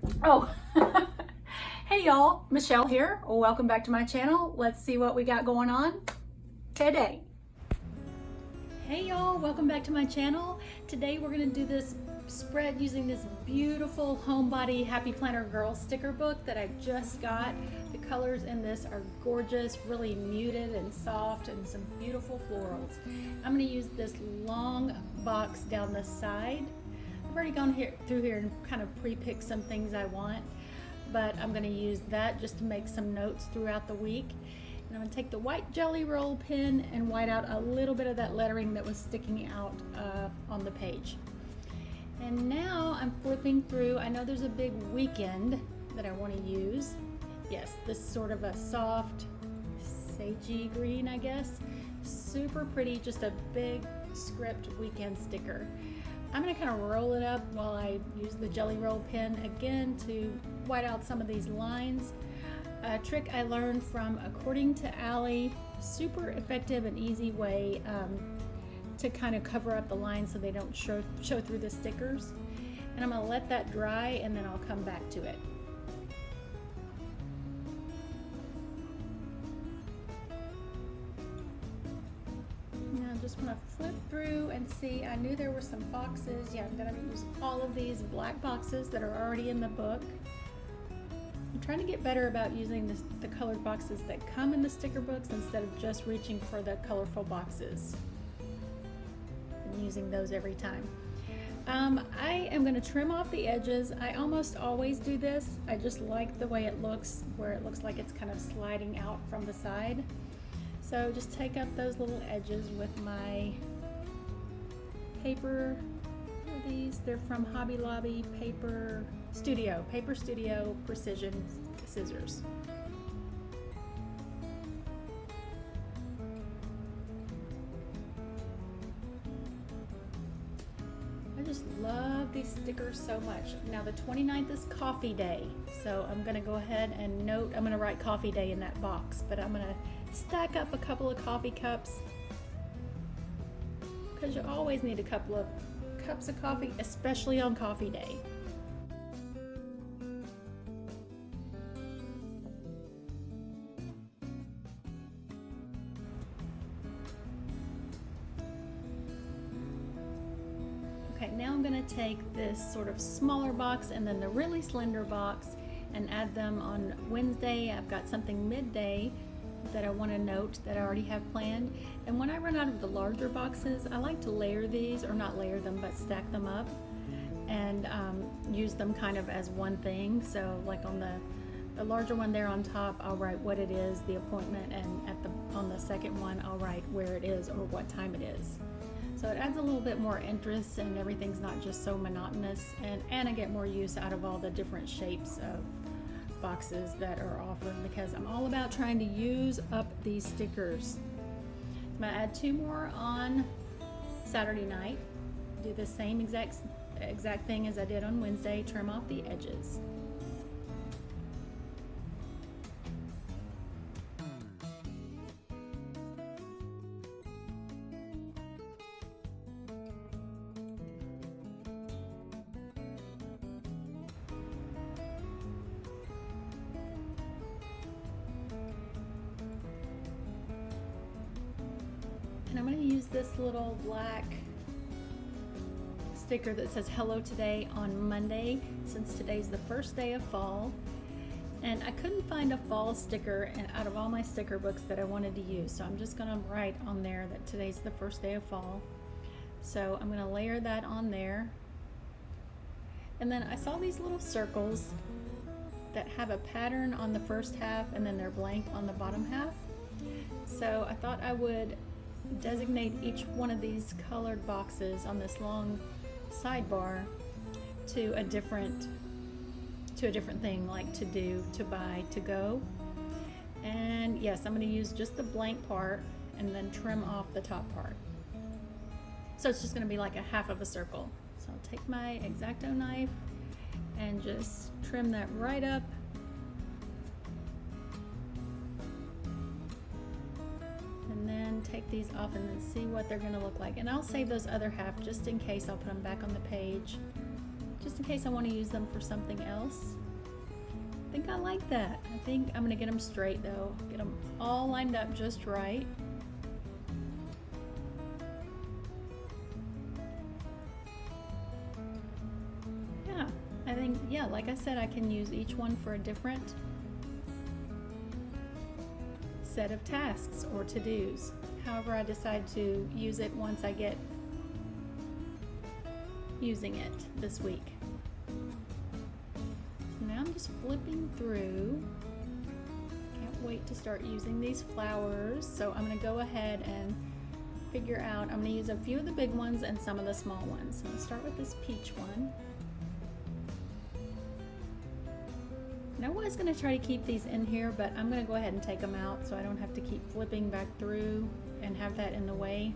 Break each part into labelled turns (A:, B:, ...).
A: Oh, hey y'all, Michelle here. Welcome back to my channel. Let's see what we got going on today. Hey y'all, welcome back to my channel. Today we're gonna do this spread using this beautiful HOMEBODY Happy Planner Girl sticker book that I just got. The colors in this are gorgeous, really muted and soft, and some beautiful florals. I'm gonna use this long box down the side. I've already gone through here and kind of pre-picked some things I want, but I'm going to use that just to make some notes throughout the week. And I'm going to take the white jelly roll pen and white out a little bit of that lettering that was sticking out on the page. And now I'm flipping through. I know there's a big weekend that I want to use. Yes, this sort of a soft sagey green, I guess. Super pretty, just a big script weekend sticker. I'm going to kind of roll it up while I use the jelly roll pen again to white out some of these lines. A trick I learned from According to Allie, super effective and easy way to kind of cover up the lines so they don't show through the stickers. And I'm going to let that dry and then I'll come back to it. Just want to flip through and see. I knew there were some boxes. Yeah, I'm going to use all of these black boxes that are already in the book. I'm trying to get better about using the colored boxes that come in the sticker books instead of just reaching for the colorful boxes and using those every time. I am going to trim off the edges. I almost always do this. I just like the way it looks, where it looks like it's kind of sliding out from the side. So just take up those little edges with my paper. What are these? They're from Hobby Lobby Paper Studio Precision Scissors. I just love these stickers so much. Now the 29th is coffee day, so I'm gonna go ahead and note, I'm gonna write coffee day in that box, but I'm gonna stack up a couple of coffee cups because you always need a couple of cups of coffee, especially on coffee day. Okay, now I'm going to take this sort of smaller box and then the really slender box and add them on Wednesday. I've got something midday that I want to note that I already have planned. And when I run out of the larger boxes, I like to layer these, or not layer them, but stack them up and use them kind of as one thing. So like on the larger one there on top, I'll write what it is, the appointment, and on the second one, I'll write where it is or what time it is. So it adds a little bit more interest and everything's not just so monotonous, and I get more use out of all the different shapes of boxes that are offered because I'm all about trying to use up these stickers. I'm going to add 2 more on Saturday night. Do the same exact thing as I did on Wednesday, trim off the edges. And I'm going to use this little black sticker that says hello today on Monday, since today's the first day of fall. And I couldn't find a fall sticker out of all my sticker books that I wanted to use. So I'm just going to write on there that today's the first day of fall. So I'm going to layer that on there. And then I saw these little circles that have a pattern on the first half and then they're blank on the bottom half. So I thought I would designate each one of these colored boxes on this long sidebar to a different thing, like to do, to buy, to go. And yes, I'm going to use just the blank part and then trim off the top part. So it's just going to be like a half of a circle. So I'll take my X-Acto knife and just trim that right up. And then take these off and then see what they're going to look like. And I'll save those other half just in case. I'll put them back on the page just in case I want to use them for something else. I think I like that. I think I'm gonna get them straight though. Get them all lined up just right. Yeah, I think, yeah, like I said, I can use each one for a different set of tasks or to-dos. However I decide to use it once I get using it this week. Now I'm just flipping through. Can't wait to start using these flowers. So I'm going to go ahead and figure out, I'm going to use a few of the big ones and some of the small ones. So I'm going to start with this peach one. And I was going to try to keep these in here, but I'm going to go ahead and take them out so I don't have to keep flipping back through and have that in the way.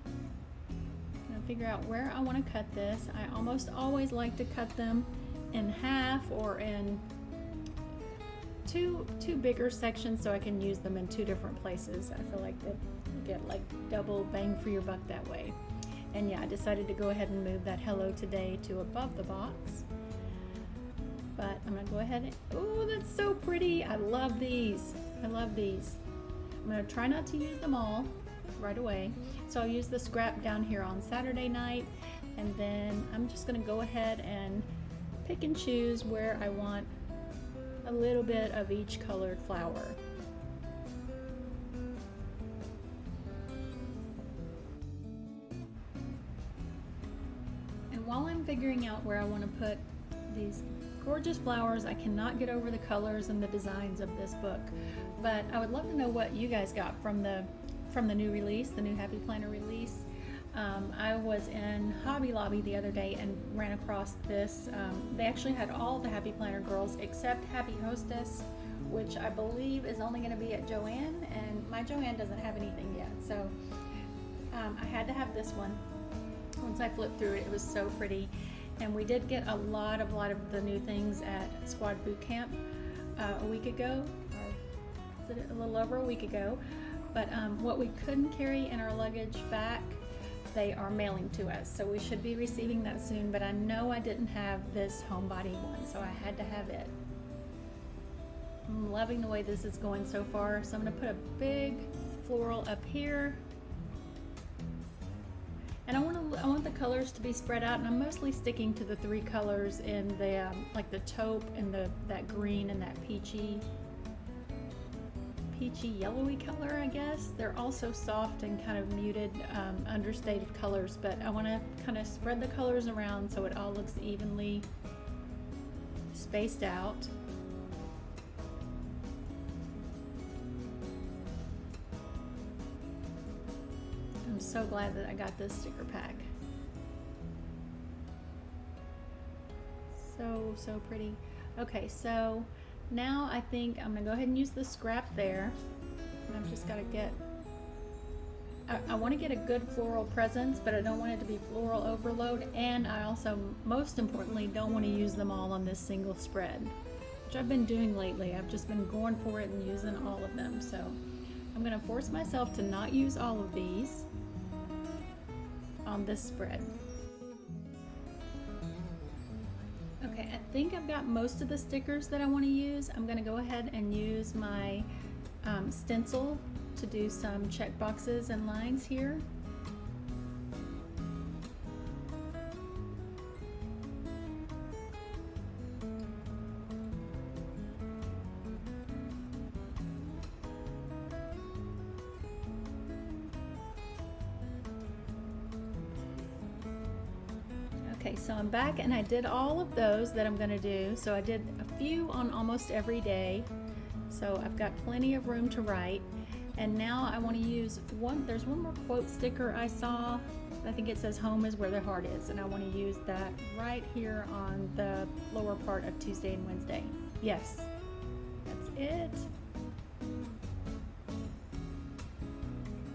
A: I'm going to figure out where I want to cut this. I almost always like to cut them in half or in two bigger sections so I can use them in two different places. I feel like that you get like double bang for your buck that way. And yeah, I decided to go ahead and move that hello today to above the box. But I'm gonna go ahead and, oh, that's so pretty. I love these. I love these. I'm gonna try not to use them all right away. So I'll use the scrap down here on Saturday night, and then I'm just gonna go ahead and pick and choose where I want a little bit of each colored flower. And while I'm figuring out where I want to put these gorgeous flowers, I cannot get over the colors and the designs of this book. But I would love to know what you guys got from the new release, the new Happy Planner release. I was in Hobby Lobby the other day and ran across this. They actually had all the Happy Planner girls except Happy Hostess, which I believe is only going to be at Joann, and my Joann doesn't have anything yet. So I had to have this one. Once I flipped through it, it was so pretty. And we did get a lot of the new things at Squad Boot Camp a week ago, or was it a little over a week ago? But what we couldn't carry in our luggage back, they are mailing to us, so we should be receiving that soon. But I know I didn't have this HOMEBODY one, so I had to have it. I'm loving the way this is going so far. So I'm going to put a big floral up here. And I want the colors to be spread out, and I'm mostly sticking to the three colors in the like the taupe and that green and that peachy yellowy color, I guess. They're also soft and kind of muted, understated colors, but I want to kind of spread the colors around so it all looks evenly spaced out. I'm so glad that I got this sticker pack. So pretty. Okay, so now I think I'm gonna go ahead and use the scrap there. And I've just gotta get, I wanna get a good floral presence, but I don't want it to be floral overload. And I also, most importantly, don't wanna use them all on this single spread, which I've been doing lately. I've just been going for it and using all of them. So I'm gonna force myself to not use all of these on this spread. Okay, I think I've got most of the stickers that I want to use. I'm going to go ahead and use my stencil to do some check boxes and lines here. Okay, so I'm back and I did all of those that I'm going to do. So I did a few on almost every day. So I've got plenty of room to write. And now I want to use there's one more quote sticker I saw. I think it says home is where the heart is. And I want to use that right here on the lower part of Tuesday and Wednesday. Yes, that's it.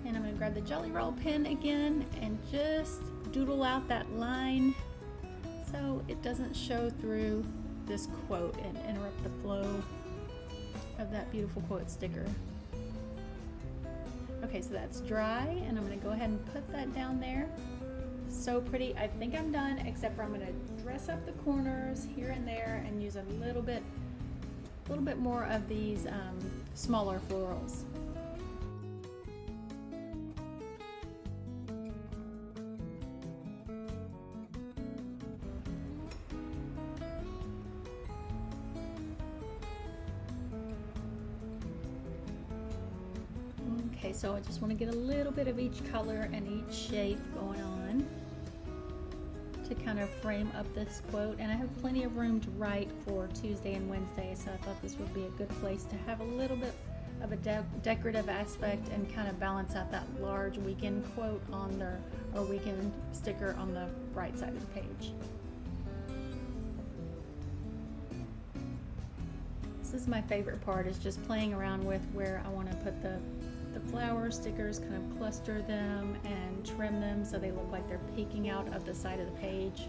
A: And I'm going to grab the Jelly Roll pen again and just doodle out that line so it doesn't show through this quote and interrupt the flow of that beautiful quote sticker. Okay, so that's dry, and I'm going to go ahead and put that down there. So pretty. I think I'm done, except for I'm going to dress up the corners here and there and use a little bit more of these smaller florals. Okay, so I just want to get a little bit of each color and each shape going on to kind of frame up this quote. And I have plenty of room to write for Tuesday and Wednesday, so I thought this would be a good place to have a little bit of a decorative aspect and kind of balance out that large weekend quote on there, or weekend sticker on the right side of the page. This is my favorite part, is just playing around with where I want to put the flower stickers, kind of cluster them and trim them so they look like they're peeking out of the side of the page.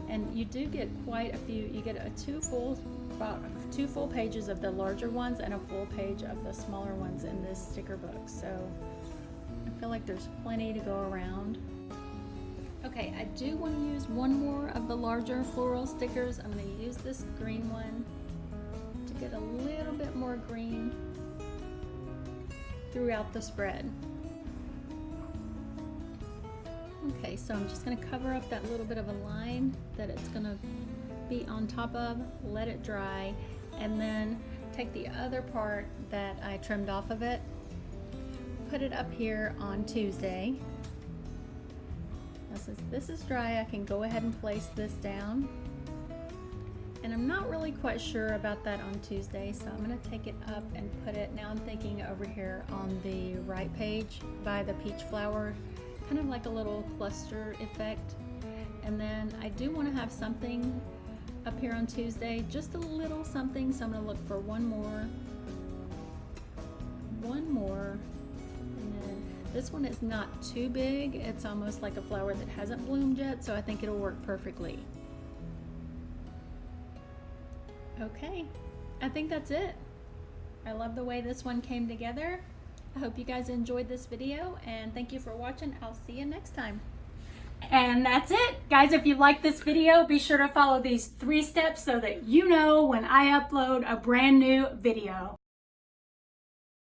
A: And you do get quite a few. You get about two full pages of the larger ones and a full page of the smaller ones in this sticker book. So I feel like there's plenty to go around. Okay, I do want to use one more of the larger floral stickers. I'm going to use this green one to get a little bit more green throughout the spread. Okay, so I'm just going to cover up that little bit of a line that it's going to be on top of, let it dry, and then take the other part that I trimmed off of it, put it up here on Tuesday. Now since this is dry, I can go ahead and place this down. And I'm not really quite sure about that on Tuesday, so I'm going to take it up and put it, now I'm thinking over here on the right page by the peach flower, kind of like a little cluster effect. And then I do want to have something up here on Tuesday, just a little something, so I'm going to look for one more, and then this one is not too big, it's almost like a flower that hasn't bloomed yet, so I think it'll work perfectly. Okay, I think that's it. I love the way this one came together. I hope you guys enjoyed this video, and thank you for watching. I'll see you next time.
B: And that's it. Guys, if you like this video, be sure to follow these 3 steps so that you know when I upload a brand new video.